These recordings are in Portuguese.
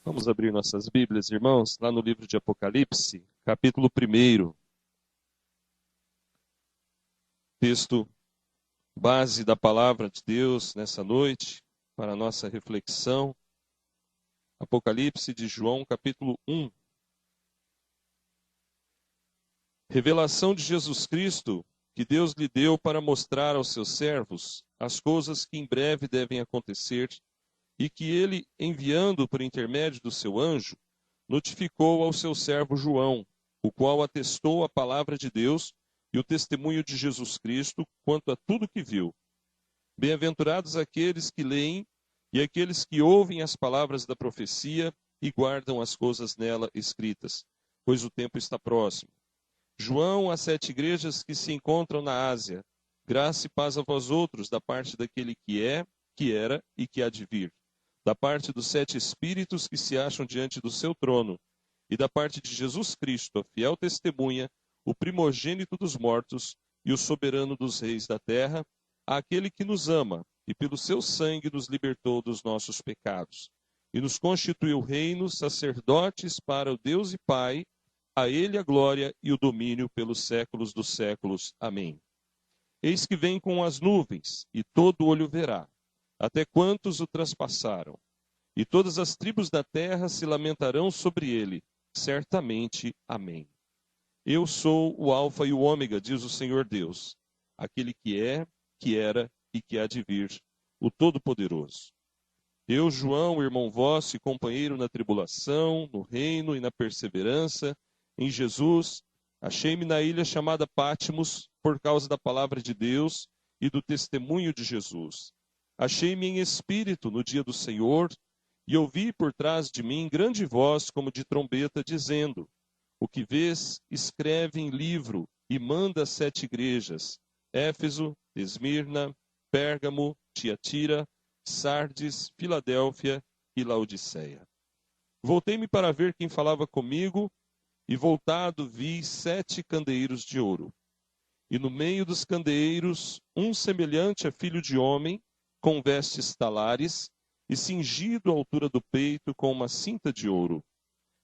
Vamos abrir nossas Bíblias, irmãos, lá no livro de Apocalipse, capítulo 1. Texto base da palavra de Deus nessa noite, para a nossa reflexão. Apocalipse de João, capítulo 1. Revelação de Jesus Cristo, que Deus lhe deu para mostrar aos seus servos as coisas que em breve devem acontecer, e que ele, enviando por intermédio do seu anjo, notificou ao seu servo João, o qual atestou a palavra de Deus e o testemunho de Jesus Cristo quanto a tudo que viu. Bem-aventurados aqueles que leem e aqueles que ouvem as palavras da profecia e guardam as coisas nela escritas, pois o tempo está próximo. João, às 7 igrejas que se encontram na Ásia, graça e paz a vós outros, da parte daquele que é, que era e que há de vir, da parte dos 7 espíritos que se acham diante do seu trono, e da parte de Jesus Cristo, a fiel testemunha, o primogênito dos mortos e o soberano dos reis da terra, àquele que nos ama e pelo seu sangue nos libertou dos nossos pecados, e nos constituiu reinos, sacerdotes para o Deus e Pai, a ele a glória e o domínio pelos séculos dos séculos. Amém. Eis que vem com as nuvens, e todo olho verá, até quantos o traspassaram. E todas as tribos da terra se lamentarão sobre ele. Certamente. Amém. Eu sou o Alfa e o Ômega, diz o Senhor Deus, aquele que é, que era e que há de vir, o Todo-Poderoso. Eu, João, irmão vosso e companheiro na tribulação, no reino e na perseverança, em Jesus, achei-me na ilha chamada Patmos, por causa da palavra de Deus e do testemunho de Jesus. Achei-me em espírito no dia do Senhor, e ouvi por trás de mim grande voz como de trombeta, dizendo: o que vês, escreve em livro e manda às 7 igrejas: Éfeso, Esmirna, Pérgamo, Tiatira, Sardes, Filadélfia e Laodiceia. Voltei-me para ver quem falava comigo, e voltado vi 7 candeeiros de ouro. E no meio dos candeeiros, um semelhante a filho de homem, com vestes talares, e cingido à altura do peito com uma cinta de ouro.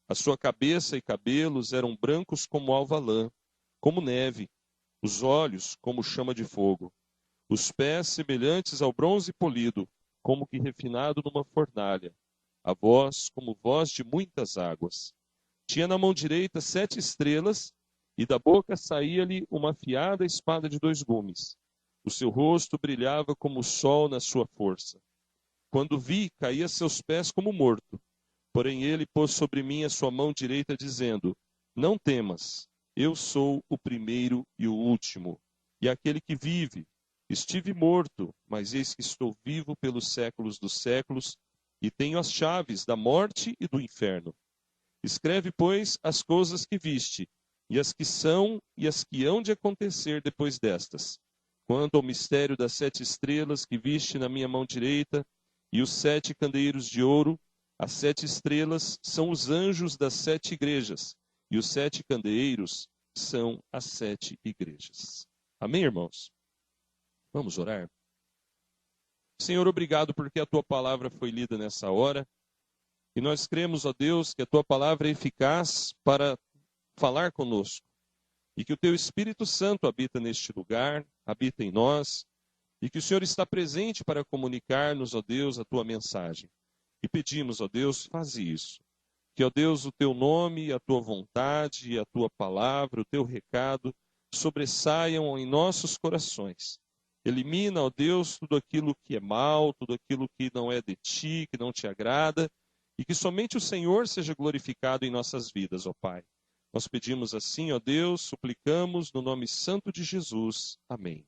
A sua cabeça e cabelos eram brancos como alva lã, como neve, os olhos como chama de fogo, os pés semelhantes ao bronze polido, como que refinado numa fornalha, a voz como voz de muitas águas. Tinha na mão direita 7 estrelas, e da boca saía-lhe uma afiada espada de 2 gumes. O seu rosto brilhava como o sol na sua força. Quando vi, caí a seus pés como morto. Porém ele pôs sobre mim a sua mão direita, dizendo: não temas, eu sou o primeiro e o último, e aquele que vive. Estive morto, mas eis que estou vivo pelos séculos dos séculos, e tenho as chaves da morte e do inferno. Escreve, pois, as coisas que viste, e as que são e as que hão de acontecer depois destas. Quanto ao mistério das 7 estrelas que viste na minha mão direita, e os 7 candeeiros de ouro, as 7 estrelas são os anjos das 7 igrejas, e os 7 candeeiros são as 7 igrejas. Amém, irmãos? Vamos orar? Senhor, obrigado porque a tua palavra foi lida nessa hora. E nós cremos, ó Deus, que a tua palavra é eficaz para falar conosco. E que o teu Espírito Santo habita neste lugar, habita em nós. E que o Senhor está presente para comunicar-nos, ó Deus, a tua mensagem. E pedimos, ó Deus, faze isso. Que, ó Deus, o teu nome, a tua vontade, a tua palavra, o teu recado sobressaiam em nossos corações. Elimina, ó Deus, tudo aquilo que é mal, tudo aquilo que não é de ti, que não te agrada. E que somente o Senhor seja glorificado em nossas vidas, ó Pai. Nós pedimos assim, ó Deus, suplicamos no nome santo de Jesus. Amém.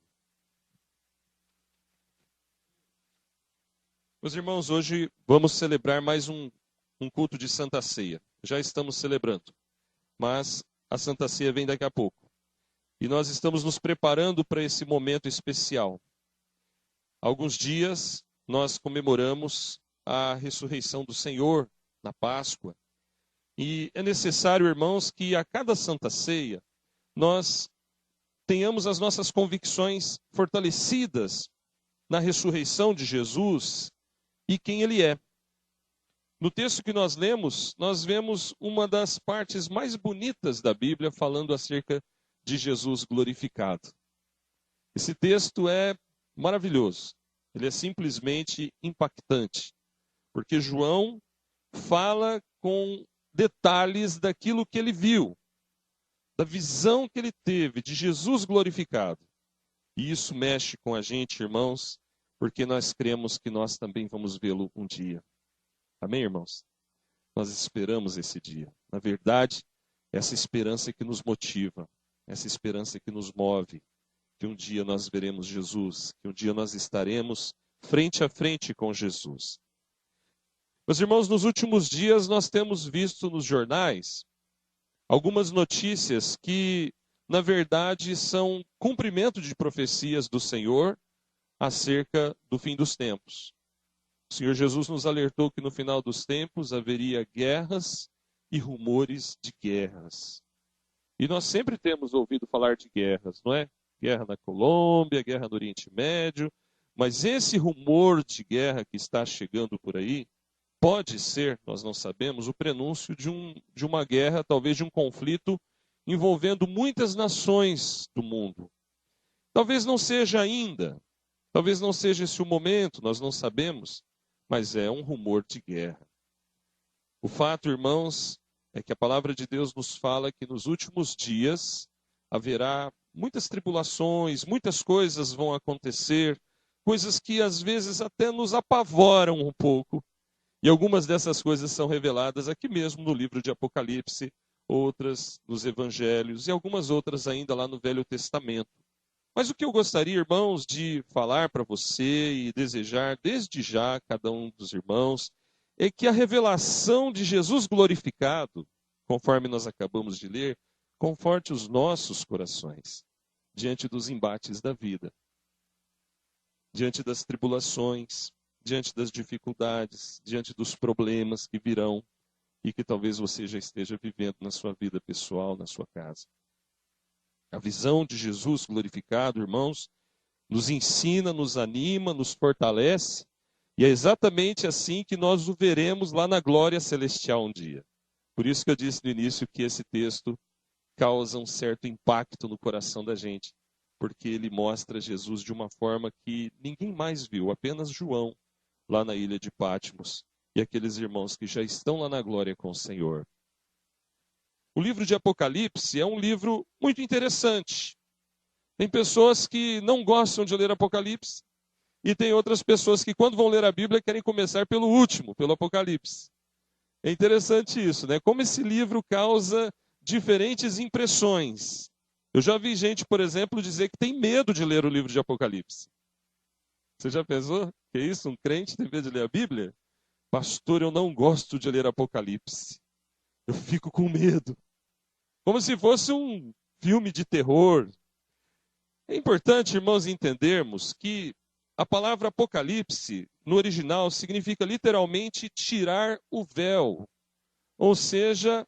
Meus irmãos, hoje vamos celebrar mais um culto de Santa Ceia. Já estamos celebrando, mas a Santa Ceia vem daqui a pouco. E nós estamos nos preparando para esse momento especial. Há alguns dias nós comemoramos a ressurreição do Senhor na Páscoa. E é necessário, irmãos, que a cada Santa Ceia nós tenhamos as nossas convicções fortalecidas na ressurreição de Jesus e quem Ele é. No texto que nós lemos, nós vemos uma das partes mais bonitas da Bíblia falando acerca de Jesus glorificado. Esse texto é maravilhoso. Ele é simplesmente impactante, porque João fala com detalhes daquilo que ele viu, da visão que ele teve de Jesus glorificado. E isso mexe com a gente, irmãos, porque nós cremos que nós também vamos vê-lo um dia. Amém, irmãos? Nós esperamos esse dia. Na verdade, essa esperança é que nos motiva, essa esperança é que nos move, que um dia nós veremos Jesus, que um dia nós estaremos frente a frente com Jesus. Meus irmãos, nos últimos dias nós temos visto nos jornais algumas notícias que, na verdade, são cumprimento de profecias do Senhor acerca do fim dos tempos. O Senhor Jesus nos alertou que no final dos tempos haveria guerras e rumores de guerras. E nós sempre temos ouvido falar de guerras, não é? Guerra na Colômbia, guerra no Oriente Médio. Mas esse rumor de guerra que está chegando por aí, pode ser, nós não sabemos, o prenúncio de uma guerra, talvez de um conflito envolvendo muitas nações do mundo. Talvez não seja ainda, talvez não seja esse o momento, nós não sabemos, mas é um rumor de guerra. O fato, irmãos, é que a palavra de Deus nos fala que nos últimos dias haverá muitas tribulações, muitas coisas vão acontecer, coisas que às vezes até nos apavoram um pouco. E algumas dessas coisas são reveladas aqui mesmo no livro de Apocalipse, outras nos Evangelhos e algumas outras ainda lá no Velho Testamento. Mas o que eu gostaria, irmãos, de falar para você e desejar desde já a cada um dos irmãos, é que a revelação de Jesus glorificado, conforme nós acabamos de ler, conforte os nossos corações diante dos embates da vida, diante das tribulações, diante das dificuldades, diante dos problemas que virão e que talvez você já esteja vivendo na sua vida pessoal, na sua casa. A visão de Jesus glorificado, irmãos, nos ensina, nos anima, nos fortalece, e é exatamente assim que nós o veremos lá na glória celestial um dia. Por isso que eu disse no início que esse texto causa um certo impacto no coração da gente, porque ele mostra Jesus de uma forma que ninguém mais viu, apenas João, lá na ilha de Patmos, e aqueles irmãos que já estão lá na glória com o Senhor. O livro de Apocalipse é um livro muito interessante. Tem pessoas que não gostam de ler Apocalipse, e tem outras pessoas que, quando vão ler a Bíblia, querem começar pelo último, pelo Apocalipse. É interessante isso, né? Como esse livro causa diferentes impressões. Eu já vi gente, por exemplo, dizer que tem medo de ler o livro de Apocalipse. Você já pensou que é isso? Um crente tem medo de ler a Bíblia? Pastor, eu não gosto de ler Apocalipse. Eu fico com medo. Como se fosse um filme de terror. É importante, irmãos, entendermos que a palavra Apocalipse, no original, significa literalmente tirar o véu. Ou seja,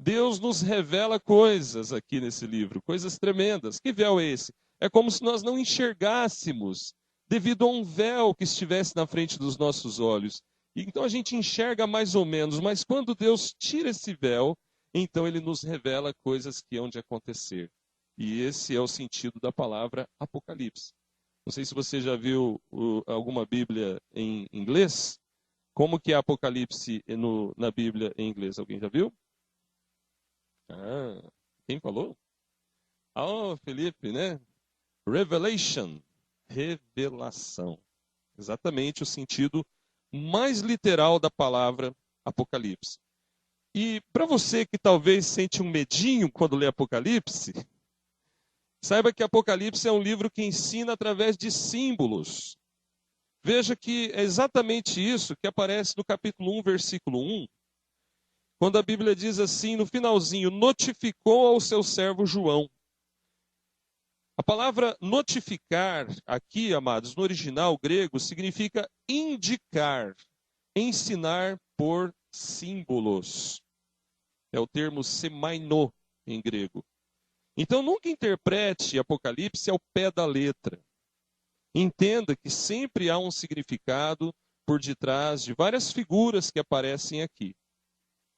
Deus nos revela coisas aqui nesse livro, coisas tremendas. Que véu é esse? É como se nós não enxergássemos devido a um véu que estivesse na frente dos nossos olhos. Então a gente enxerga mais ou menos, mas quando Deus tira esse véu, então ele nos revela coisas que hão de acontecer. E esse é o sentido da palavra Apocalipse. Não sei se você já viu alguma Bíblia em inglês. Como que é Apocalipse na Bíblia em inglês? Alguém já viu? Ah, quem falou? Ah, Felipe, né? Revelation. Revelação. Exatamente o sentido mais literal da palavra Apocalipse. E para você que talvez sente um medinho quando lê Apocalipse, saiba que Apocalipse é um livro que ensina através de símbolos. Veja que é exatamente isso que aparece no capítulo 1, versículo 1, quando a Bíblia diz assim, no finalzinho, notificou ao seu servo João. A palavra notificar aqui, amados, no original grego, significa indicar, ensinar por símbolos. É o termo semaino em grego. Então nunca interprete Apocalipse ao pé da letra. Entenda que sempre há um significado por detrás de várias figuras que aparecem aqui.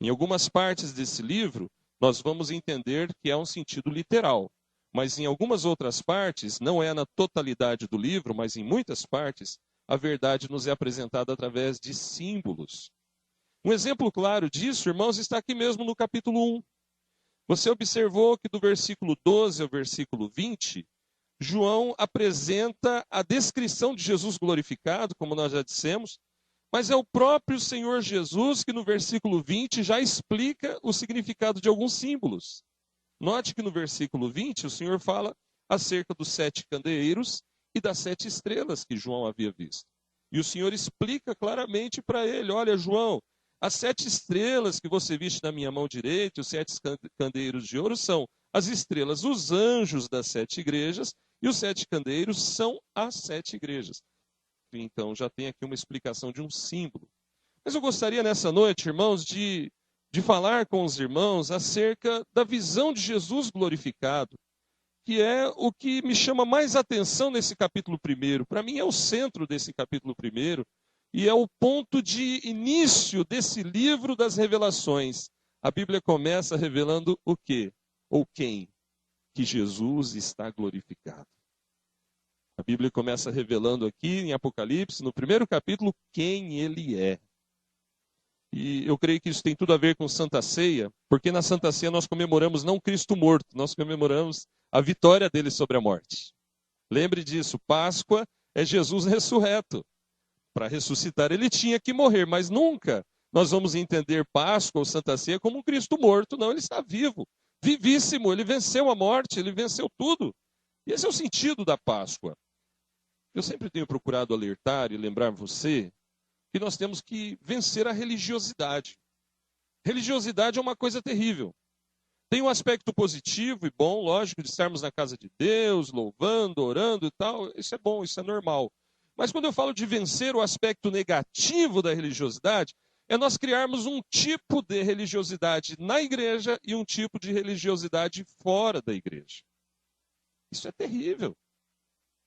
Em algumas partes desse livro, nós vamos entender que é um sentido literal. Mas em algumas outras partes, não é na totalidade do livro, mas em muitas partes, a verdade nos é apresentada através de símbolos. Um exemplo claro disso, irmãos, está aqui mesmo no capítulo 1. Você observou que do versículo 12 ao versículo 20, João apresenta a descrição de Jesus glorificado, como nós já dissemos, mas é o próprio Senhor Jesus que no versículo 20 já explica o significado de alguns símbolos. Note que no versículo 20 o Senhor fala acerca dos 7 candeeiros e das 7 estrelas que João havia visto. E o Senhor explica claramente para ele: olha, João, as 7 estrelas que você viste na minha mão direita, os 7 candeeiros de ouro, são as estrelas, os anjos das 7 igrejas, e os 7 candeeiros são as 7 igrejas. Então já tem aqui uma explicação de um símbolo. Mas eu gostaria nessa noite, irmãos, de falar com os irmãos acerca da visão de Jesus glorificado, que é o que me chama mais atenção nesse capítulo 1. Para mim é o centro desse capítulo 1 e é o ponto de início desse livro das revelações. A Bíblia começa revelando o quê? Ou quem? Que Jesus está glorificado. A Bíblia começa revelando aqui em Apocalipse, no 1º capítulo, quem ele é. E eu creio que isso tem tudo a ver com Santa Ceia, porque na Santa Ceia nós comemoramos não Cristo morto, nós comemoramos a vitória dele sobre a morte. Lembre disso, Páscoa é Jesus ressurreto. Para ressuscitar ele tinha que morrer, mas nunca nós vamos entender Páscoa ou Santa Ceia como um Cristo morto. Não, ele está vivo, vivíssimo, ele venceu a morte, ele venceu tudo. E esse é o sentido da Páscoa. Eu sempre tenho procurado alertar e lembrar você que nós temos que vencer a religiosidade. Religiosidade é uma coisa terrível. Tem um aspecto positivo e bom, lógico, de estarmos na casa de Deus, louvando, orando e tal. Isso é bom, isso é normal. Mas quando eu falo de vencer o aspecto negativo da religiosidade, é nós criarmos um tipo de religiosidade na igreja e um tipo de religiosidade fora da igreja. Isso é terrível.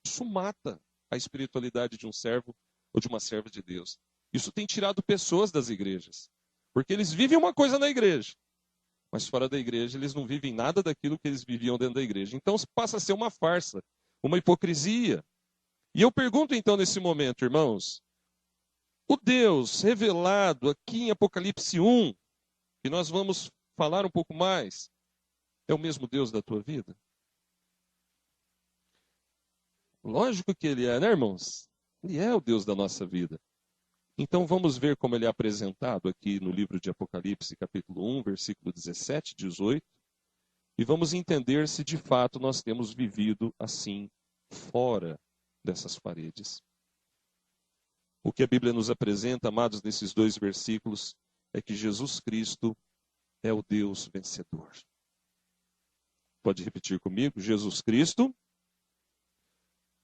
Isso mata a espiritualidade de um servo ou de uma serva de Deus. Isso tem tirado pessoas das igrejas. Porque eles vivem uma coisa na igreja, mas fora da igreja eles não vivem nada daquilo que eles viviam dentro da igreja. Então passa a ser uma farsa, uma hipocrisia. E eu pergunto então nesse momento, irmãos, o Deus revelado aqui em Apocalipse 1, que nós vamos falar um pouco mais, é o mesmo Deus da tua vida? Lógico que ele é, né, irmãos? Ele é o Deus da nossa vida. Então vamos ver como ele é apresentado aqui no livro de Apocalipse, capítulo 1, versículo 17 e 18, e vamos entender se de fato nós temos vivido assim fora dessas paredes. O que a Bíblia nos apresenta, amados, nesses 2 versículos, é que Jesus Cristo é o Deus vencedor. Pode repetir comigo? Jesus Cristo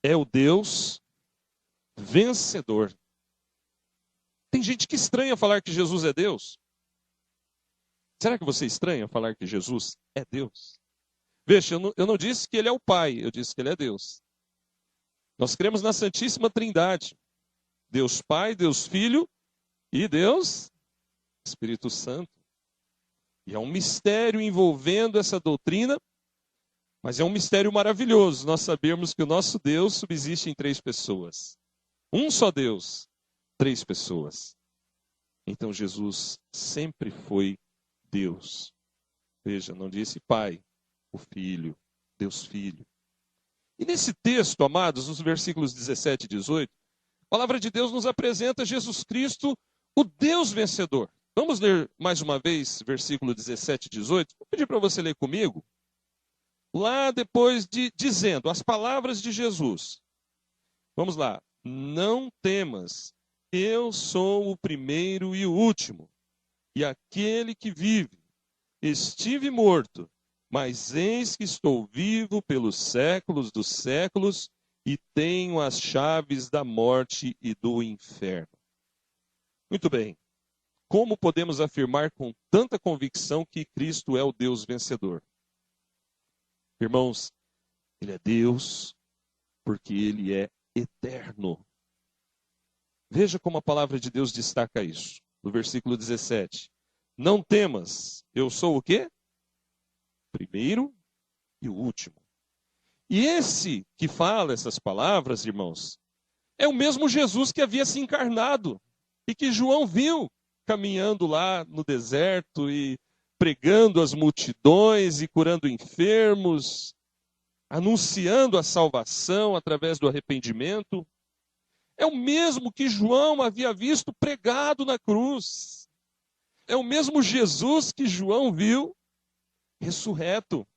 é o Deus vencedor. Tem gente que estranha falar que Jesus é Deus. Será que você estranha falar que Jesus é Deus? Veja, eu não disse que ele é o Pai, eu disse que ele é Deus. Nós cremos na Santíssima Trindade. Deus Pai, Deus Filho e Deus Espírito Santo. E é um mistério envolvendo essa doutrina, mas é um mistério maravilhoso nós sabermos que o nosso Deus subsiste em 3 pessoas. Um só Deus, 3 pessoas. Então Jesus sempre foi Deus. Veja, não disse Pai, o Filho, Deus Filho. E nesse texto, amados, nos versículos 17 e 18, a palavra de Deus nos apresenta Jesus Cristo, o Deus vencedor. Vamos ler mais uma vez versículo 17 e 18? Vou pedir para você ler comigo. Lá depois dizendo as palavras de Jesus. Vamos lá. Não temas, eu sou o primeiro e o último, e aquele que vive. Estive morto, mas eis que estou vivo pelos séculos dos séculos, e tenho as chaves da morte e do inferno. Muito bem. Como podemos afirmar com tanta convicção que Cristo é o Deus vencedor? Irmãos, ele é Deus porque ele é eterno. Veja como a palavra de Deus destaca isso. No versículo 17. Não temas, eu sou o quê? Primeiro e o último. E esse que fala essas palavras, irmãos, é o mesmo Jesus que havia se encarnado e que João viu caminhando lá no deserto e pregando às multidões e curando enfermos, anunciando a salvação através do arrependimento. É o mesmo que João havia visto pregado na cruz. É o mesmo Jesus que João viu ressurreto.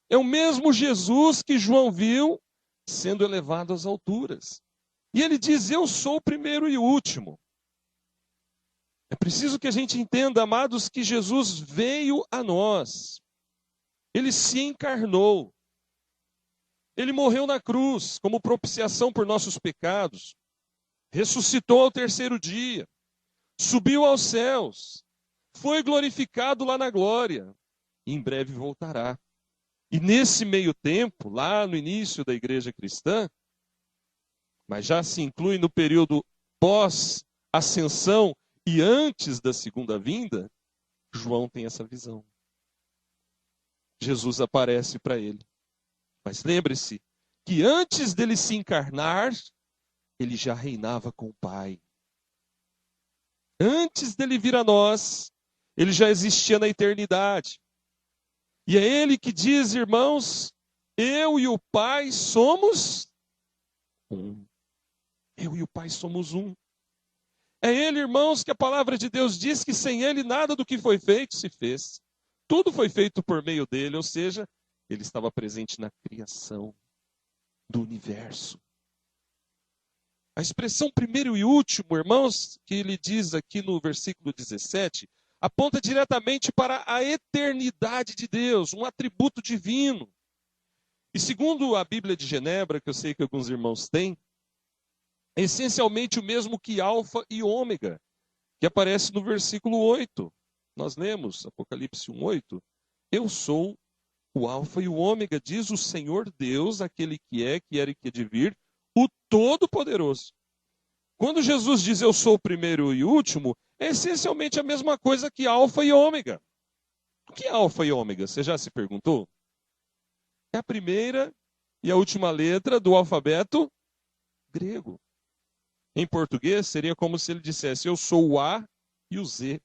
É o mesmo Jesus que João viu sendo elevado às alturas. E ele diz: eu sou o primeiro e o último. É preciso que a gente entenda, amados, que Jesus veio a nós. Ele se encarnou. Ele morreu na cruz como propiciação por nossos pecados. Ressuscitou ao terceiro dia. Subiu aos céus. Foi glorificado lá na glória. E em breve voltará. E nesse meio tempo, lá no início da igreja cristã, mas já se inclui no período pós-ascensão e antes da segunda vinda, João tem essa visão. Jesus aparece para ele. Mas lembre-se que antes dele se encarnar, ele já reinava com o Pai. Antes dele vir a nós, ele já existia na eternidade. E é ele que diz, irmãos, eu e o Pai somos um. Eu e o Pai somos um. É ele, irmãos, que a palavra de Deus diz que sem ele nada do que foi feito se fez. Tudo foi feito por meio dele, ou seja, ele estava presente na criação do universo. A expressão primeiro e último, irmãos, que ele diz aqui no versículo 17, aponta diretamente para a eternidade de Deus, um atributo divino. E segundo a Bíblia de Genebra, que eu sei que alguns irmãos têm, é essencialmente o mesmo que Alfa e Ômega, que aparece no versículo 8. Nós lemos Apocalipse 1:8. Eu sou o Alfa e o Ômega, diz o Senhor Deus, aquele que é, que era e que há de vir, o Todo-Poderoso. Quando Jesus diz eu sou o primeiro e o último, é essencialmente a mesma coisa que Alfa e Ômega. O que é Alfa e Ômega? Você já se perguntou? É a primeira e a última letra do alfabeto grego. Em português, seria como se ele dissesse, eu sou o A e o Z.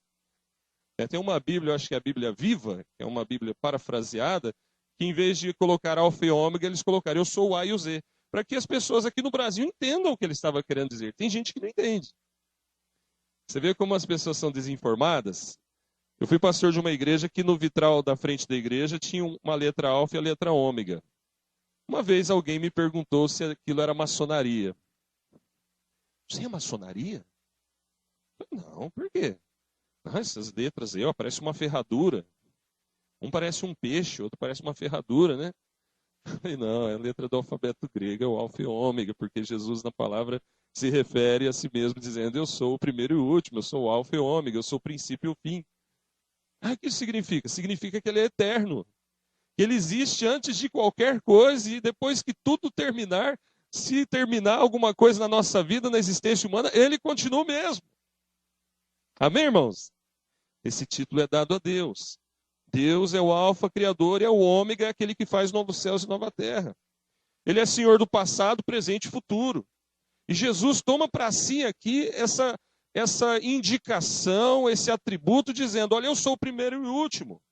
Tem uma Bíblia, eu acho que é a Bíblia Viva, que é uma Bíblia parafraseada, que em vez de colocar alfa e ômega, eles colocaram eu sou o A e o Z. Para que as pessoas aqui no Brasil entendam o que ele estava querendo dizer. Tem gente que não entende. Você vê como as pessoas são desinformadas? Eu fui pastor de uma igreja que no vitral da frente da igreja tinha uma letra alfa e a letra ômega. Uma vez alguém me perguntou se aquilo era maçonaria. Você é maçonaria? Não, por quê? Ah, essas letras aí, ó, parece uma ferradura. Um parece um peixe, outro parece uma ferradura, né? E não, é a letra do alfabeto grego, é o alfa e ômega, porque Jesus na palavra se refere a si mesmo dizendo, eu sou o primeiro e o último, eu sou o alfa e o ômega, eu sou o princípio e o fim. Ah, o que isso significa? Significa que ele é eterno. Que ele existe antes de qualquer coisa e depois que tudo terminar, se terminar alguma coisa na nossa vida, na existência humana, ele continua o mesmo. Amém, irmãos? Esse título é dado a Deus. Deus é o alfa criador e é o ômega, é aquele que faz novos céus e nova terra. Ele é Senhor do passado, presente e futuro. E Jesus toma para si aqui essa indicação, esse atributo, dizendo, olha, eu sou o primeiro e o último.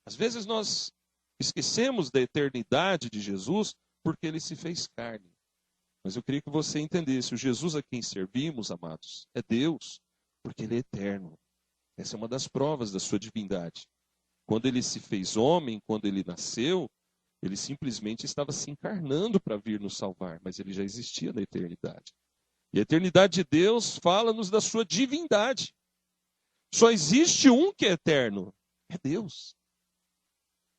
Às vezes nós esquecemos da eternidade de Jesus porque ele se fez carne. Mas eu queria que você entendesse, o Jesus a quem servimos, amados, é Deus, porque ele é eterno. Essa é uma das provas da sua divindade. Quando ele se fez homem, quando ele nasceu, ele simplesmente estava se encarnando para vir nos salvar, mas ele já existia na eternidade. E a eternidade de Deus fala-nos da sua divindade. Só existe um que é eterno, é Deus.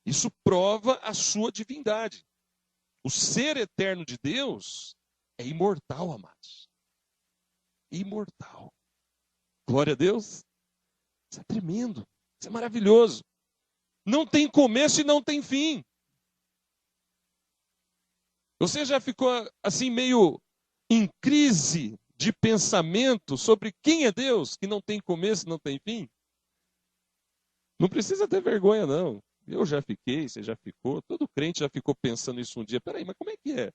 Isso prova a sua divindade. O ser eterno de Deus é imortal, amados. Imortal. Glória a Deus. Isso é tremendo. Isso é maravilhoso. Não tem começo e não tem fim. Você já ficou assim meio em crise de pensamento sobre quem é Deus, que não tem começo, não tem fim? Não precisa ter vergonha, não. Eu já fiquei, você já ficou, todo crente já ficou pensando isso um dia. Peraí, mas como é que é?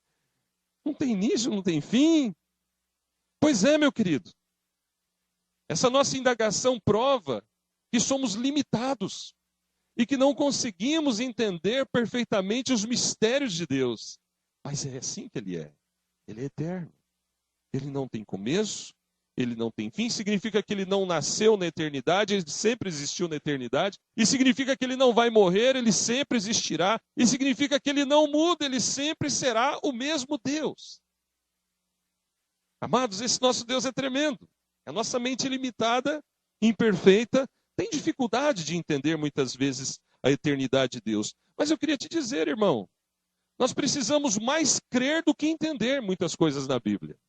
Não tem início, não tem fim? Pois é, meu querido. Essa nossa indagação prova que somos limitados e que não conseguimos entender perfeitamente os mistérios de Deus. Mas é assim que Ele é. Ele é eterno. Ele não tem começo, Ele não tem fim. Significa que Ele não nasceu na eternidade, Ele sempre existiu na eternidade. E significa que Ele não vai morrer, Ele sempre existirá. E significa que Ele não muda, Ele sempre será o mesmo Deus. Amados, esse nosso Deus é tremendo. A nossa mente limitada, imperfeita, tem dificuldade de entender muitas vezes a eternidade de Deus. Mas eu queria te dizer, irmão, nós precisamos mais crer do que entender muitas coisas na Bíblia.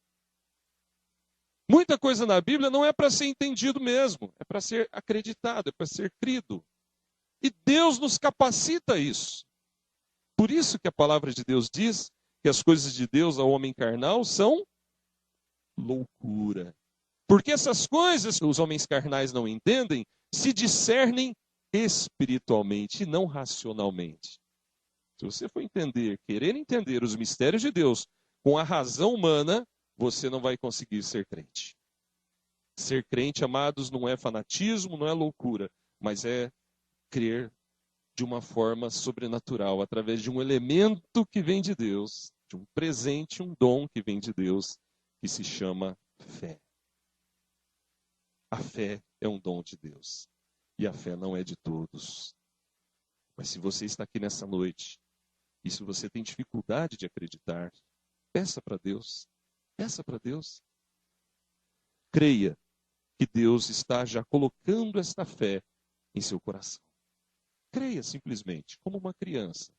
Muita coisa na Bíblia não é para ser entendido mesmo, é para ser acreditado, é para ser crido. E Deus nos capacita a isso. Por isso que a palavra de Deus diz que as coisas de Deus ao homem carnal são loucura. Porque essas coisas que os homens carnais não entendem se discernem espiritualmente e não racionalmente. Se você for entender, querer entender os mistérios de Deus com a razão humana, você não vai conseguir ser crente. Ser crente, amados, não é fanatismo, não é loucura, mas é crer de uma forma sobrenatural, através de um elemento que vem de Deus, de um presente, um dom que vem de Deus, que se chama fé. A fé é um dom de Deus. E a fé não é de todos. Mas se você está aqui nessa noite, e se você tem dificuldade de acreditar, peça para Deus. Peça para Deus. Creia que Deus está já colocando esta fé em seu coração. Creia simplesmente, como uma criança.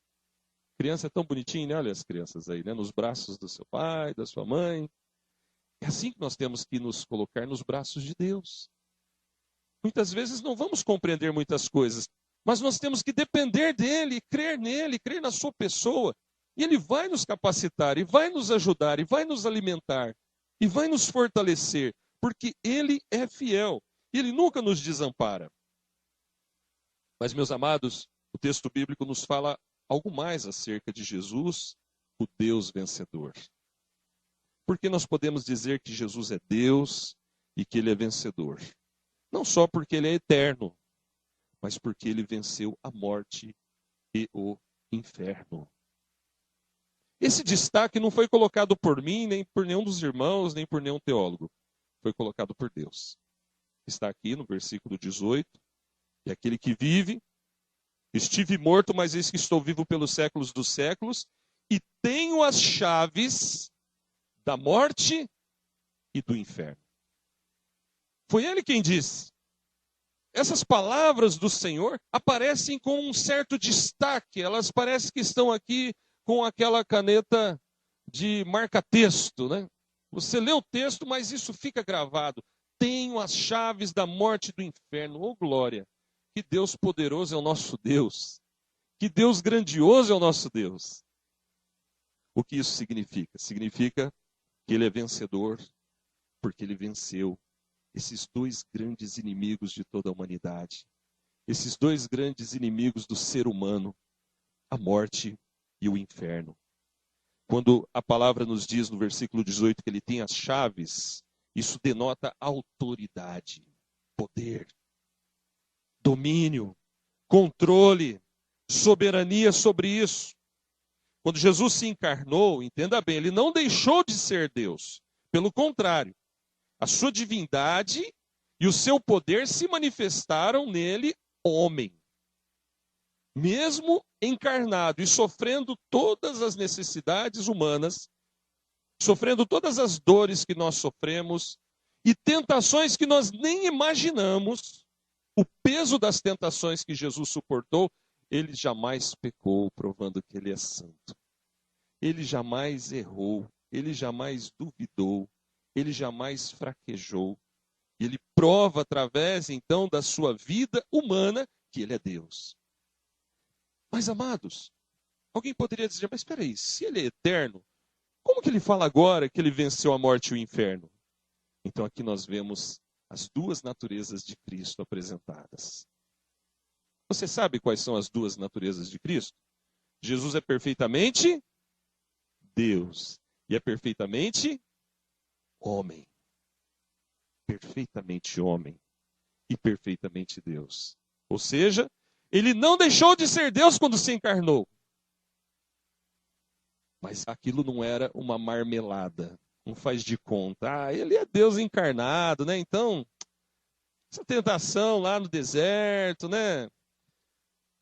Criança é tão bonitinha, né? Olha as crianças aí, né? Nos braços do seu pai, da sua mãe. É assim que nós temos que nos colocar nos braços de Deus. Muitas vezes não vamos compreender muitas coisas, mas nós temos que depender dele, crer nele, crer na sua pessoa. E ele vai nos capacitar, e vai nos ajudar, e vai nos alimentar, e vai nos fortalecer, porque ele é fiel. E ele nunca nos desampara. Mas, meus amados, o texto bíblico nos fala algo mais acerca de Jesus, o Deus vencedor. Porque nós podemos dizer que Jesus é Deus e que ele é vencedor. Não só porque ele é eterno, mas porque ele venceu a morte e o inferno. Esse destaque não foi colocado por mim, nem por nenhum dos irmãos, nem por nenhum teólogo. Foi colocado por Deus. Está aqui no versículo 18. E aquele que vive, estive morto, mas eis que estou vivo pelos séculos dos séculos, e tenho as chaves da morte e do inferno. Foi ele quem disse. Essas palavras do Senhor aparecem com um certo destaque, elas parecem que estão aqui com aquela caneta de marca-texto, né? Você lê o texto, mas isso fica gravado. Tenho as chaves da morte e do inferno. Oh, glória! Que Deus poderoso é o nosso Deus. Que Deus grandioso é o nosso Deus. O que isso significa? Significa que ele é vencedor, porque ele venceu esses dois grandes inimigos de toda a humanidade. Esses dois grandes inimigos do ser humano, a morte e o inferno. Quando a palavra nos diz no versículo 18 que ele tem as chaves, isso denota autoridade, poder, domínio, controle, soberania sobre isso. Quando Jesus se encarnou, entenda bem, ele não deixou de ser Deus. Pelo contrário, a sua divindade e o seu poder se manifestaram nele, homem. Mesmo encarnado e sofrendo todas as necessidades humanas, sofrendo todas as dores que nós sofremos e tentações que nós nem imaginamos, o peso das tentações que Jesus suportou, ele jamais pecou, provando que ele é santo. Ele jamais errou, ele jamais duvidou, ele jamais fraquejou. Ele prova através, então, da sua vida humana que ele é Deus. Mas, amados, alguém poderia dizer, mas espera aí, se ele é eterno, como que ele fala agora que ele venceu a morte e o inferno? Então aqui nós vemos as duas naturezas de Cristo apresentadas. Você sabe quais são as duas naturezas de Cristo? Jesus é perfeitamente Deus e é perfeitamente homem. Perfeitamente homem e perfeitamente Deus. Ou seja, ele não deixou de ser Deus quando se encarnou. Mas aquilo não era uma marmelada. Não faz de conta. Ah, ele é Deus encarnado, né? Então, essa tentação lá no deserto, né?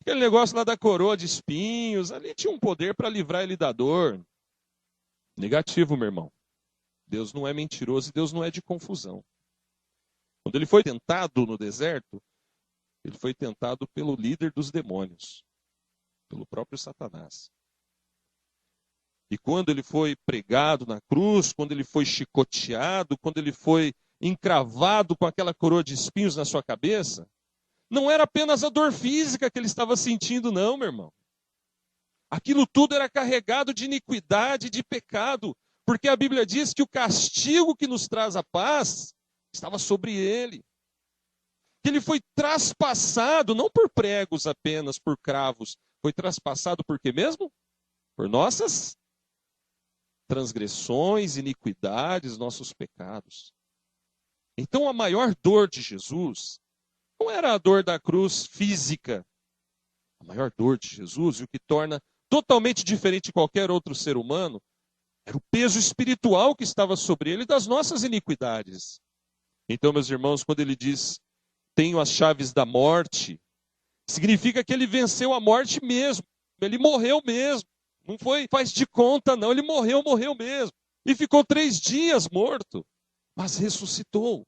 Aquele negócio lá da coroa de espinhos, ali tinha um poder para livrar ele da dor. Negativo, meu irmão. Deus não é mentiroso e Deus não é de confusão. Quando ele foi tentado no deserto, ele foi tentado pelo líder dos demônios, pelo próprio Satanás. E quando ele foi pregado na cruz, quando ele foi chicoteado, quando ele foi encravado com aquela coroa de espinhos na sua cabeça, não era apenas a dor física que ele estava sentindo, não, meu irmão. Aquilo tudo era carregado de iniquidade, de pecado, porque a Bíblia diz que o castigo que nos traz a paz estava sobre ele. Que ele foi traspassado, não por pregos apenas, por cravos, foi traspassado por quê mesmo? Por nossas transgressões, iniquidades, nossos pecados. Então a maior dor de Jesus não era a dor da cruz física. A maior dor de Jesus, e o que torna totalmente diferente de qualquer outro ser humano, era o peso espiritual que estava sobre ele das nossas iniquidades. Então, meus irmãos, quando ele diz, tenho as chaves da morte, significa que ele venceu a morte mesmo. Ele morreu mesmo. Não foi faz de conta, não. Ele morreu mesmo. E ficou 3 dias morto, mas ressuscitou.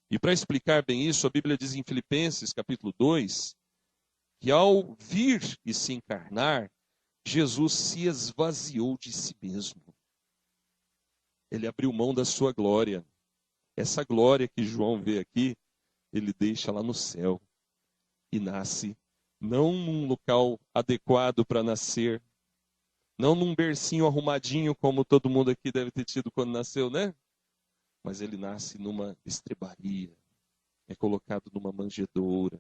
E para explicar bem isso, a Bíblia diz em Filipenses, capítulo 2, que ao vir e se encarnar, Jesus se esvaziou de si mesmo. Ele abriu mão da sua glória. Essa glória que João vê aqui, ele deixa lá no céu e nasce não num local adequado para nascer, não num bercinho arrumadinho como todo mundo aqui deve ter tido quando nasceu, né? Mas ele nasce numa estrebaria, é colocado numa manjedoura.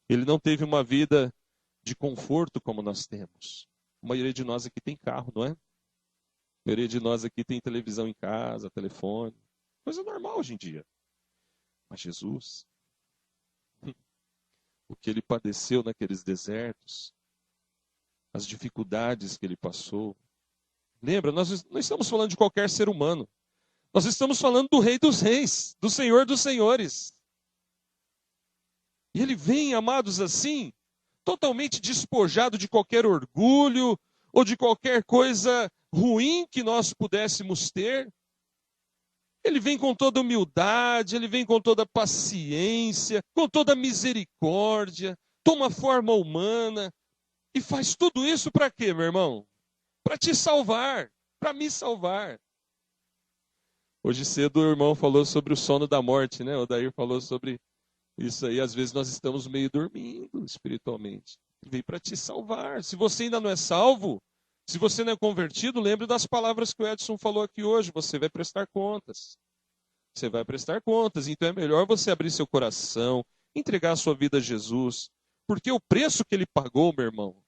Ele não teve uma vida de conforto como nós temos. A maioria de nós aqui tem carro, não é? A maioria de nós aqui tem televisão em casa, telefone. Coisa normal hoje em dia. Mas Jesus, o que ele padeceu naqueles desertos, as dificuldades que ele passou. Lembra, nós não estamos falando de qualquer ser humano. Nós estamos falando do Rei dos Reis, do Senhor dos Senhores. E ele vem, amados, assim, totalmente despojado de qualquer orgulho ou de qualquer coisa ruim que nós pudéssemos ter. Ele vem com toda humildade, ele vem com toda paciência, com toda misericórdia, toma forma humana e faz tudo isso para quê, meu irmão? Para te salvar, para me salvar. Hoje cedo o irmão falou sobre o sono da morte, né? O Dair falou sobre isso aí. Às vezes nós estamos meio dormindo espiritualmente. Ele veio para te salvar. Se você ainda não é salvo, se você não é convertido, lembre das palavras que o Edson falou aqui hoje. Você vai prestar contas. Você vai prestar contas. Então é melhor você abrir seu coração, entregar a sua vida a Jesus. Porque o preço que ele pagou, meu irmão,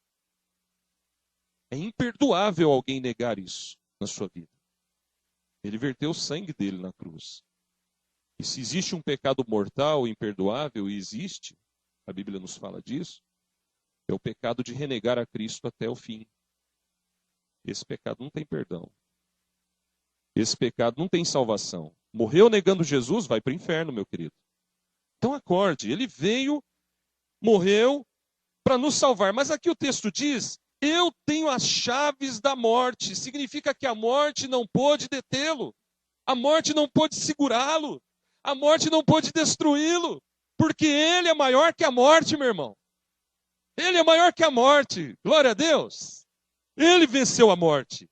é imperdoável alguém negar isso na sua vida. Ele verteu o sangue dele na cruz. E se existe um pecado mortal, imperdoável, e existe, a Bíblia nos fala disso, é o pecado de renegar a Cristo até o fim. Esse pecado não tem perdão. Esse pecado não tem salvação. Morreu negando Jesus, vai para o inferno, meu querido. Então acorde, ele veio, morreu para nos salvar. Mas aqui o texto diz, eu tenho as chaves da morte. Significa que a morte não pôde detê-lo. A morte não pôde segurá-lo. A morte não pôde destruí-lo. Porque ele é maior que a morte, meu irmão. Ele é maior que a morte. Glória a Deus. Ele venceu a morte.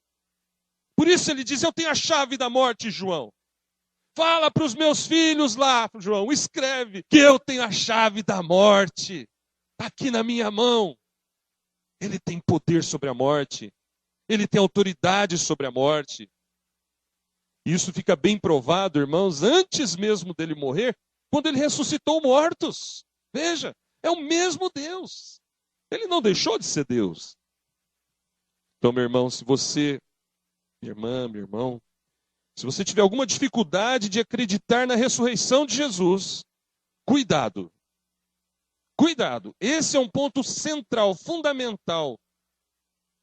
Por isso ele diz, eu tenho a chave da morte, João. Fala para os meus filhos lá, João. Escreve que eu tenho a chave da morte. Está aqui na minha mão. Ele tem poder sobre a morte. Ele tem autoridade sobre a morte. E isso fica bem provado, irmãos, antes mesmo dele morrer, quando ele ressuscitou mortos. Veja, é o mesmo Deus. Ele não deixou de ser Deus. Então, meu irmão, se você, minha irmã, meu irmão, se você tiver alguma dificuldade de acreditar na ressurreição de Jesus, cuidado. Cuidado. Esse é um ponto central, fundamental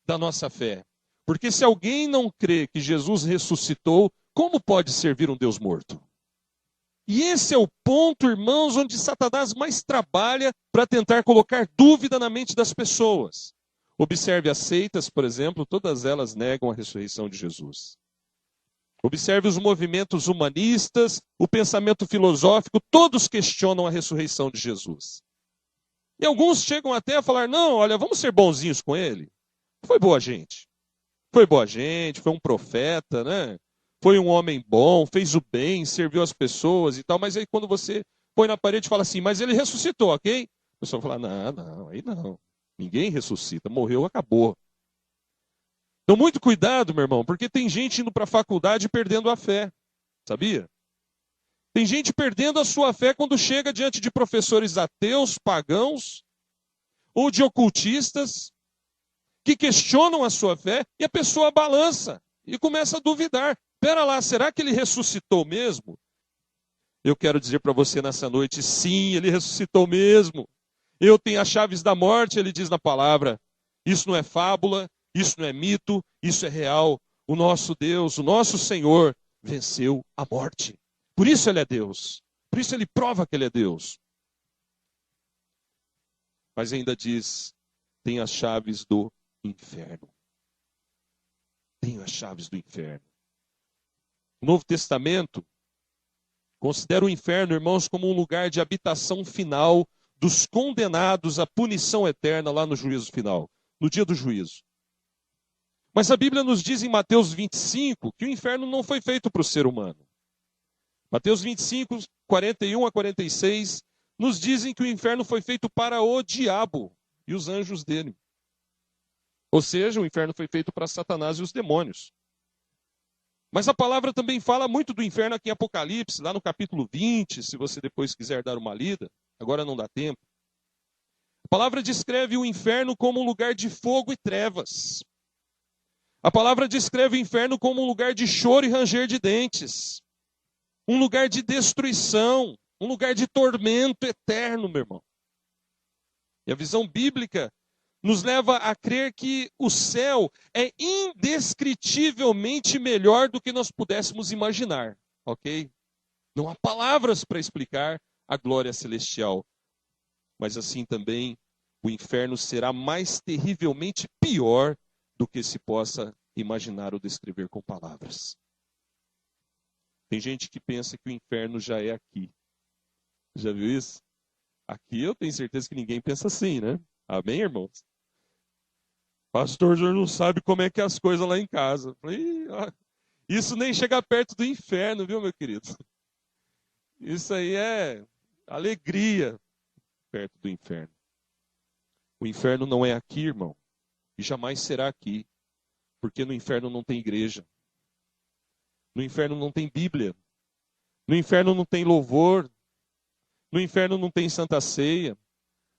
da nossa fé. Porque se alguém não crê que Jesus ressuscitou, como pode servir um Deus morto? E esse é o ponto, irmãos, onde Satanás mais trabalha para tentar colocar dúvida na mente das pessoas. Observe as seitas, por exemplo, todas elas negam a ressurreição de Jesus. Observe os movimentos humanistas, o pensamento filosófico, todos questionam a ressurreição de Jesus. E alguns chegam até a falar, não, olha, vamos ser bonzinhos com ele. Foi boa gente. Foi boa gente, foi um profeta, né? Foi um homem bom, fez o bem, serviu as pessoas e tal. Mas aí quando você põe na parede e fala assim, mas ele ressuscitou, ok? A pessoa fala, não, aí não. Ninguém ressuscita, morreu, acabou. Então muito cuidado, meu irmão, porque tem gente indo para a faculdade e perdendo a fé, sabia? Tem gente perdendo a sua fé quando chega diante de professores ateus, pagãos, ou de ocultistas, que questionam a sua fé, e a pessoa balança e começa a duvidar. Espera lá, será que ele ressuscitou mesmo? Eu quero dizer para você nessa noite, sim, ele ressuscitou mesmo. Eu tenho as chaves da morte, ele diz na palavra. Isso não é fábula, isso não é mito, isso é real. O nosso Deus, o nosso Senhor, venceu a morte. Por isso ele é Deus. Por isso ele prova que ele é Deus. Mas ainda diz, tem as chaves do inferno. Tenho as chaves do inferno. O Novo Testamento considera o inferno, irmãos, como um lugar de habitação final dos condenados à punição eterna lá no juízo final, no dia do juízo. Mas a Bíblia nos diz em Mateus 25 que o inferno não foi feito para o ser humano. Mateus 25, 41 a 46, nos dizem que o inferno foi feito para o diabo e os anjos dele. Ou seja, o inferno foi feito para Satanás e os demônios. Mas a palavra também fala muito do inferno aqui em Apocalipse, lá no capítulo 20, se você depois quiser dar uma lida. Agora não dá tempo. A palavra descreve o inferno como um lugar de fogo e trevas. A palavra descreve o inferno como um lugar de choro e ranger de dentes. Um lugar de destruição, um lugar de tormento eterno, meu irmão. E a visão bíblica nos leva a crer que o céu é indescritivelmente melhor do que nós pudéssemos imaginar, ok? Não há palavras para explicar a glória celestial. Mas assim também o inferno será mais terrivelmente pior do que se possa imaginar ou descrever com palavras. Tem gente que pensa que o inferno já é aqui. Já viu isso? Aqui eu tenho certeza que ninguém pensa assim, né? Amém, irmãos? Pastor, o senhor não sabe como é que é as coisas lá em casa. Falei, isso nem chega perto do inferno, viu, meu querido? Isso aí é alegria perto do inferno. O inferno não é aqui, irmão, e jamais será aqui, porque no inferno não tem igreja. No inferno não tem Bíblia. No inferno não tem louvor. No inferno não tem Santa Ceia.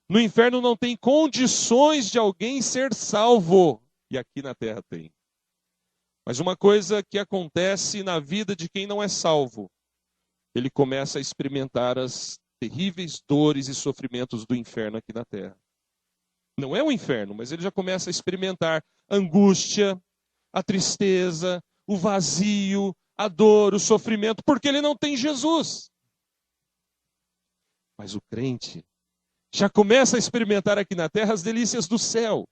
No inferno não tem condições de alguém ser salvo. E aqui na terra tem. Mas uma coisa que acontece na vida de quem não é salvo, ele começa a experimentar as terríveis dores e sofrimentos do inferno aqui na terra. Não é o inferno, mas ele já começa a experimentar a angústia, a tristeza, o vazio, a dor, o sofrimento, porque ele não tem Jesus. Mas o crente já começa a experimentar aqui na terra as delícias do céu.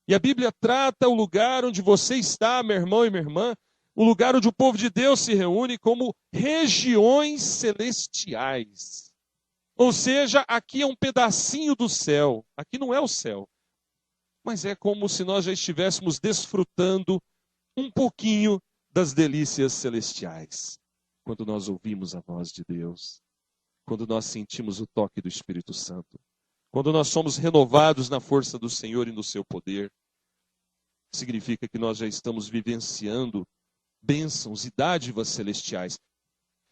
E a Bíblia trata o lugar onde você está, meu irmão e minha irmã, o lugar onde o povo de Deus se reúne, como regiões celestiais. Ou seja, aqui é um pedacinho do céu. Aqui não é o céu. Mas é como se nós já estivéssemos desfrutando um pouquinho das delícias celestiais. Quando nós ouvimos a voz de Deus. Quando nós sentimos o toque do Espírito Santo. Quando nós somos renovados na força do Senhor e no seu poder. Significa que nós já estamos vivenciando bênçãos e dádivas celestiais.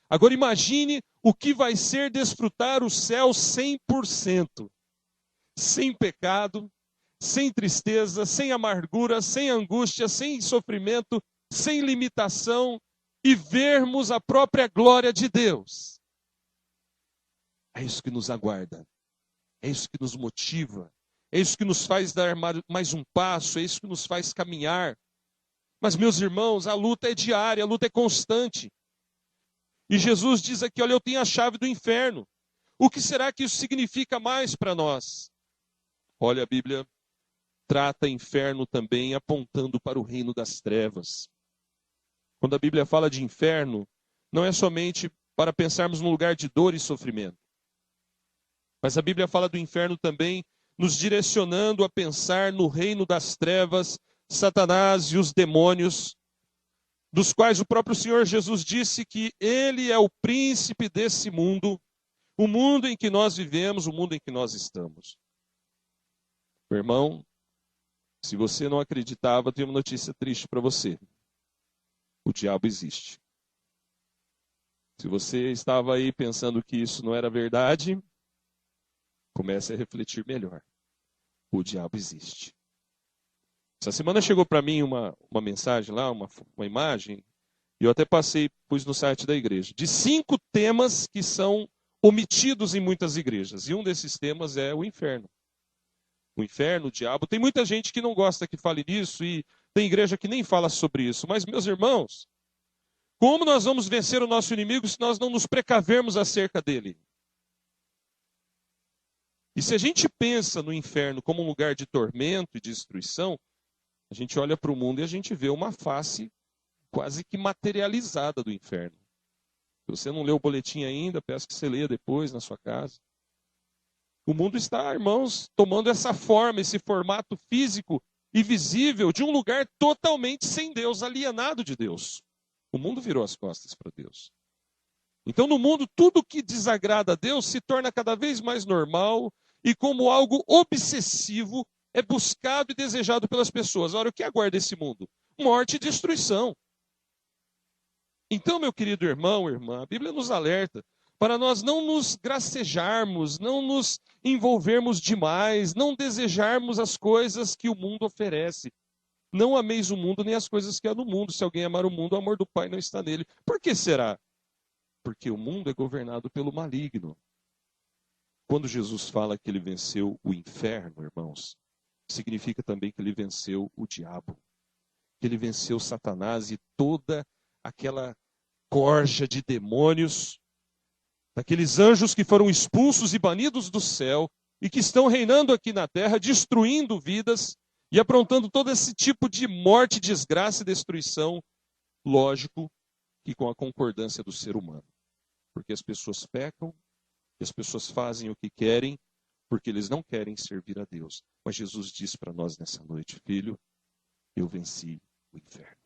Agora imagine o que vai ser desfrutar o céu 100%, sem pecado, sem tristeza, sem amargura, sem angústia, sem sofrimento, sem limitação, e vermos a própria glória de Deus. É isso que nos aguarda, é isso que nos motiva, é isso que nos faz dar mais um passo, é isso que nos faz caminhar. Mas, meus irmãos, a luta é diária, a luta é constante. E Jesus diz aqui, olha, eu tenho a chave do inferno. O que será que isso significa mais para nós? Olha, a Bíblia trata inferno também apontando para o reino das trevas. Quando a Bíblia fala de inferno, não é somente para pensarmos num lugar de dor e sofrimento. Mas a Bíblia fala do inferno também nos direcionando a pensar no reino das trevas, Satanás e os demônios, dos quais o próprio Senhor Jesus disse que ele é o príncipe desse mundo, o mundo em que nós vivemos, o mundo em que nós estamos. Meu irmão, se você não acreditava, tenho uma notícia triste para você. O diabo existe. Se você estava aí pensando que isso não era verdade, comece a refletir melhor. O diabo existe. Essa semana chegou para mim uma mensagem lá, uma imagem, e eu até pus no site da igreja, de 5 temas que são omitidos em muitas igrejas. E um desses temas é o inferno. O inferno, o diabo. Tem muita gente que não gosta que fale nisso, e tem igreja que nem fala sobre isso. Mas, meus irmãos, como nós vamos vencer o nosso inimigo se nós não nos precavermos acerca dele? E se a gente pensa no inferno como um lugar de tormento e destruição, a gente olha para o mundo e a gente vê uma face quase que materializada do inferno. Se você não leu o boletim ainda, peço que você leia depois na sua casa. O mundo está, irmãos, tomando essa forma, esse formato físico e visível de um lugar totalmente sem Deus, alienado de Deus. O mundo virou as costas para Deus. Então, no mundo, tudo que desagrada a Deus se torna cada vez mais normal e como algo obsessivo é buscado e desejado pelas pessoas. Ora, o que aguarda esse mundo? Morte e destruição. Então, meu querido irmão, irmã, a Bíblia nos alerta para nós não nos gracejarmos, não nos envolvermos demais, não desejarmos as coisas que o mundo oferece. Não ameis o mundo nem as coisas que há no mundo. Se alguém amar o mundo, o amor do Pai não está nele. Por que será? Porque o mundo é governado pelo maligno. Quando Jesus fala que ele venceu o inferno, irmãos, significa também que ele venceu o diabo. Que ele venceu Satanás e toda aquela corja de demônios, daqueles anjos que foram expulsos e banidos do céu e que estão reinando aqui na terra, destruindo vidas e aprontando todo esse tipo de morte, desgraça e destruição, lógico que com a concordância do ser humano. Porque as pessoas pecam, as pessoas fazem o que querem, porque eles não querem servir a Deus. Mas Jesus diz para nós nessa noite, filho, eu venci o inferno.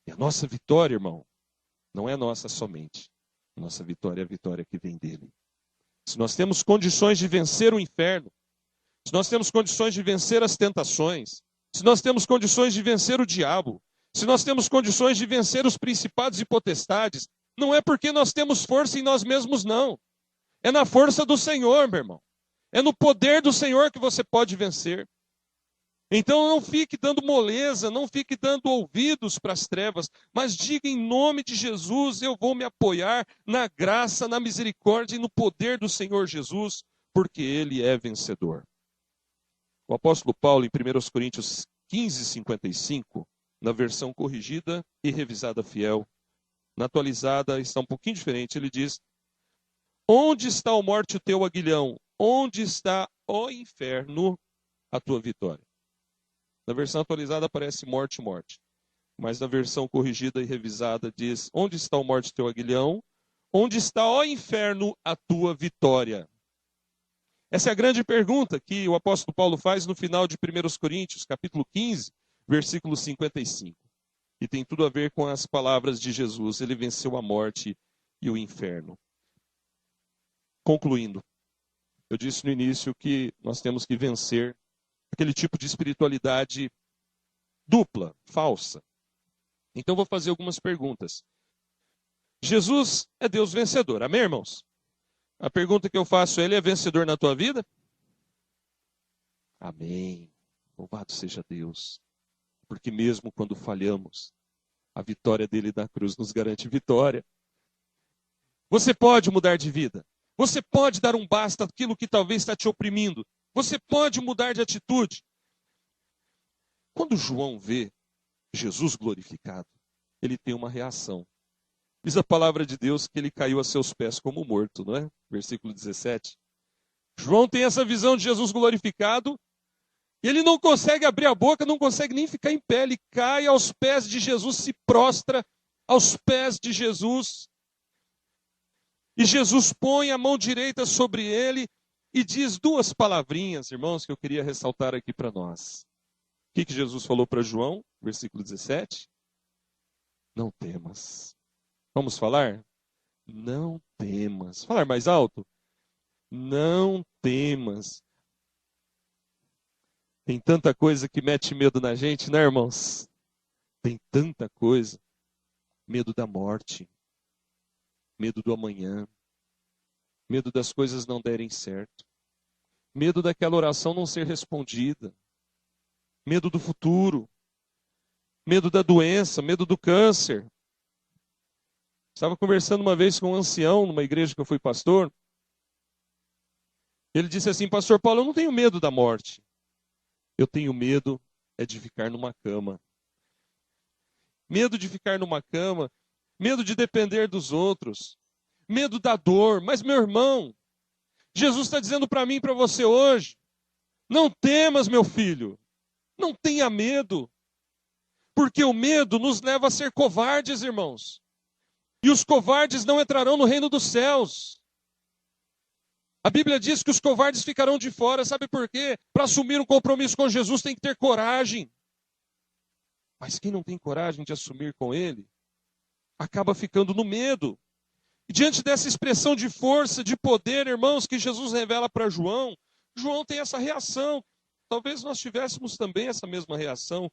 E a nossa vitória, irmão, não é nossa somente. A nossa vitória é a vitória que vem dele. Se nós temos condições de vencer o inferno, se nós temos condições de vencer as tentações, se nós temos condições de vencer o diabo, se nós temos condições de vencer os principados e potestades, não é porque nós temos força em nós mesmos, não. É na força do Senhor, meu irmão. É no poder do Senhor que você pode vencer. Então não fique dando moleza, não fique dando ouvidos para as trevas, mas diga em nome de Jesus, eu vou me apoiar na graça, na misericórdia e no poder do Senhor Jesus, porque Ele é vencedor. O apóstolo Paulo, em 1 Coríntios 15, 55, na versão corrigida e revisada fiel, na atualizada está um pouquinho diferente, ele diz: onde está, ó morte, o teu aguilhão? Onde está, ó inferno, a tua vitória? Na versão atualizada aparece morte, morte. Mas na versão corrigida e revisada diz: onde está, ó morte, o teu aguilhão? Onde está, ó inferno, a tua vitória? Essa é a grande pergunta que o apóstolo Paulo faz no final de 1 Coríntios, capítulo 15, versículo 55. E tem tudo a ver com as palavras de Jesus. Ele venceu a morte e o inferno. Concluindo, eu disse no início que nós temos que vencer aquele tipo de espiritualidade dupla, falsa. Então vou fazer algumas perguntas. Jesus é Deus vencedor, amém, irmãos? A pergunta que eu faço, ele é vencedor na tua vida? Amém. Louvado seja Deus. Porque mesmo quando falhamos, a vitória dele na cruz nos garante vitória. Você pode mudar de vida. Você pode dar um basta àquilo que talvez está te oprimindo. Você pode mudar de atitude. Quando João vê Jesus glorificado, ele tem uma reação. Diz a palavra de Deus que ele caiu a seus pés como morto, não é? Versículo 17. João tem essa visão de Jesus glorificado, e ele não consegue abrir a boca, não consegue nem ficar em pé, ele cai aos pés de Jesus, se prostra aos pés de Jesus. E Jesus põe a mão direita sobre ele e diz duas palavrinhas, irmãos, que eu queria ressaltar aqui para nós. O que Jesus falou para João? Versículo 17. Não temas. Vamos falar? Não temas. Falar mais alto? Não temas. Tem tanta coisa que mete medo na gente, né, irmãos? Tem tanta coisa. Medo da morte. Medo do amanhã. Medo das coisas não derem certo. Medo daquela oração não ser respondida. Medo do futuro. Medo da doença. Medo do câncer. Estava conversando uma vez com um ancião numa igreja que eu fui pastor. Ele disse assim, pastor Paulo, eu não tenho medo da morte. Eu tenho medo é de ficar numa cama. Medo de ficar numa cama. Medo de depender dos outros. Medo da dor. Mas, meu irmão, Jesus está dizendo para mim e para você hoje, não temas, meu filho. Não tenha medo. Porque o medo nos leva a ser covardes, irmãos. E os covardes não entrarão no reino dos céus. A Bíblia diz que os covardes ficarão de fora, sabe por quê? Para assumir um compromisso com Jesus tem que ter coragem. Mas quem não tem coragem de assumir com ele, acaba ficando no medo. E diante dessa expressão de força, de poder, irmãos, que Jesus revela para João, João tem essa reação. Talvez nós tivéssemos também essa mesma reação.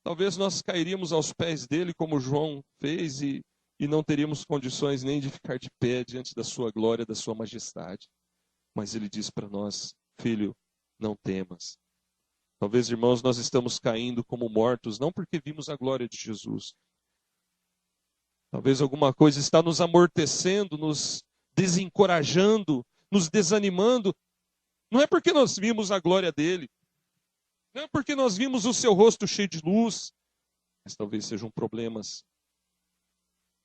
Talvez nós cairíamos aos pés dele, como João fez, e não teríamos condições nem de ficar de pé diante da sua glória, da sua majestade. Mas ele diz para nós, filho, não temas. Talvez, irmãos, nós estamos caindo como mortos, não porque vimos a glória de Jesus. Talvez alguma coisa está nos amortecendo, nos desencorajando, nos desanimando. Não é porque nós vimos a glória dele. Não é porque nós vimos o seu rosto cheio de luz. Mas talvez sejam problemas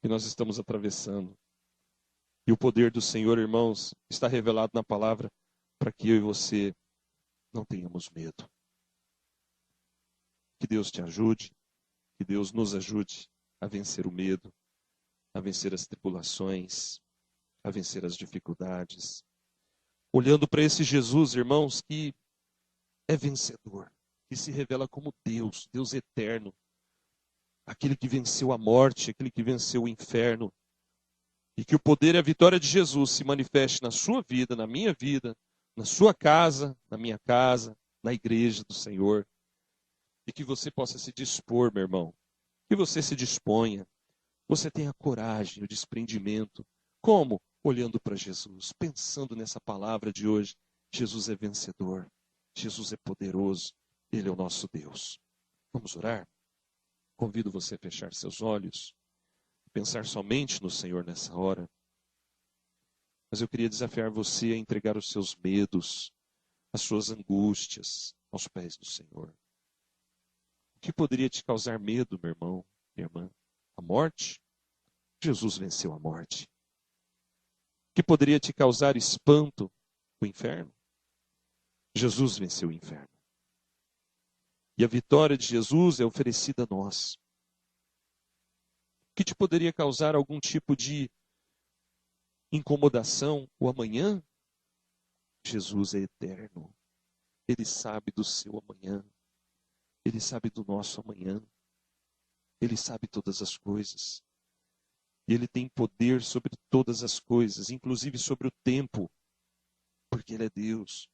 que nós estamos atravessando. E o poder do Senhor, irmãos, está revelado na palavra para que eu e você não tenhamos medo. Que Deus te ajude, que Deus nos ajude a vencer o medo, a vencer as tribulações, a vencer as dificuldades. Olhando para esse Jesus, irmãos, que é vencedor, que se revela como Deus, Deus eterno, aquele que venceu a morte, aquele que venceu o inferno. E que o poder e a vitória de Jesus se manifeste na sua vida, na minha vida, na sua casa, na minha casa, na igreja do Senhor. E que você possa se dispor, meu irmão. Que você se disponha. Você tenha coragem, o desprendimento. Como? Olhando para Jesus, pensando nessa palavra de hoje. Jesus é vencedor. Jesus é poderoso. Ele é o nosso Deus. Vamos orar? Convido você a fechar seus olhos. Pensar somente no Senhor nessa hora. Mas eu queria desafiar você a entregar os seus medos, as suas angústias aos pés do Senhor. O que poderia te causar medo, meu irmão, minha irmã? A morte? Jesus venceu a morte. O que poderia te causar espanto? O inferno? Jesus venceu o inferno. E a vitória de Jesus é oferecida a nós. Que te poderia causar algum tipo de incomodação o amanhã? Jesus é eterno. Ele sabe do seu amanhã. Ele sabe do nosso amanhã. Ele sabe todas as coisas. E ele tem poder sobre todas as coisas, inclusive sobre o tempo, porque ele é Deus.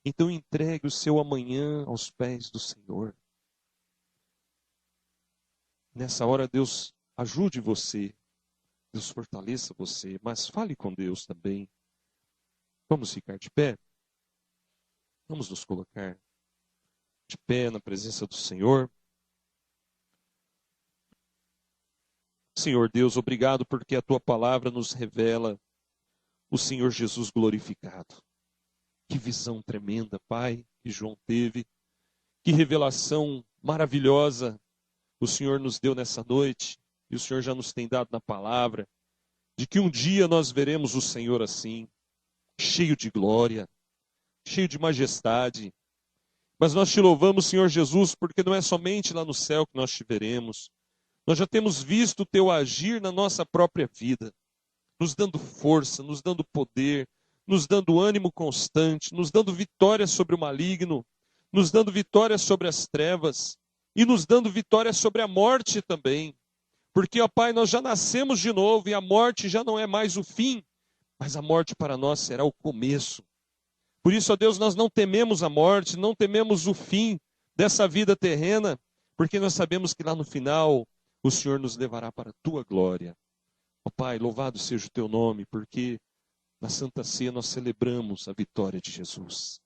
Então entregue o seu amanhã aos pés do Senhor. Nessa hora, Deus ajude você, Deus fortaleça você, mas fale com Deus também. Vamos ficar de pé? Vamos nos colocar de pé na presença do Senhor. Senhor Deus, obrigado porque a tua palavra nos revela o Senhor Jesus glorificado. Que visão tremenda, Pai, que João teve. Que revelação maravilhosa o Senhor nos deu nessa noite. E o Senhor já nos tem dado na palavra. De que um dia nós veremos o Senhor assim, cheio de glória, cheio de majestade. Mas nós te louvamos, Senhor Jesus, porque não é somente lá no céu que nós te veremos. Nós já temos visto o teu agir na nossa própria vida, nos dando força, nos dando poder, nos dando ânimo constante, nos dando vitória sobre o maligno, nos dando vitória sobre as trevas e nos dando vitória sobre a morte também. Porque, ó Pai, nós já nascemos de novo e a morte já não é mais o fim, mas a morte para nós será o começo. Por isso, ó Deus, nós não tememos a morte, não tememos o fim dessa vida terrena, porque nós sabemos que lá no final o Senhor nos levará para a tua glória. Ó Pai, louvado seja o teu nome, porque na Santa Ceia nós celebramos a vitória de Jesus.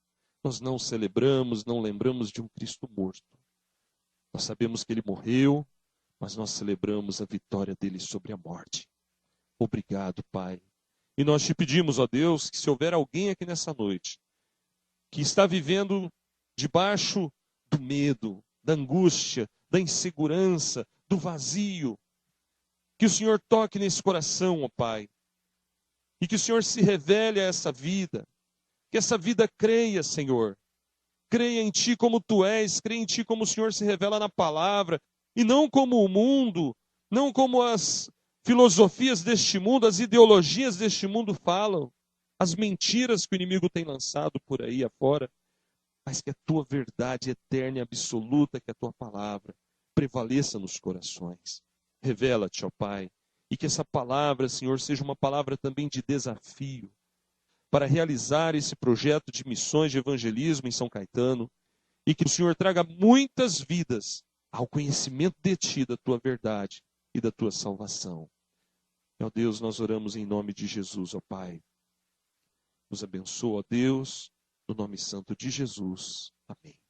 Nós não celebramos, não lembramos de um Cristo morto. Nós sabemos que ele morreu, mas nós celebramos a vitória dele sobre a morte. Obrigado, Pai. E nós te pedimos, ó Deus, que se houver alguém aqui nessa noite que está vivendo debaixo do medo, da angústia, da insegurança, do vazio, que o Senhor toque nesse coração, ó Pai, e que o Senhor se revele a essa vida, que essa vida creia, Senhor, creia em Ti como Tu és, creia em Ti como o Senhor se revela na palavra, e não como o mundo, não como as filosofias deste mundo, as ideologias deste mundo falam, as mentiras que o inimigo tem lançado por aí afora, mas que a Tua verdade eterna e absoluta, que a Tua palavra prevaleça nos corações. Revela-te, ó Pai, e que essa palavra, Senhor, seja uma palavra também de desafio, para realizar esse projeto de missões de evangelismo em São Caetano, e que o Senhor traga muitas vidas ao conhecimento de Ti, da Tua verdade e da Tua salvação. Meu Deus, nós oramos em nome de Jesus, ó Pai. Nos abençoa, ó Deus, no nome santo de Jesus. Amém.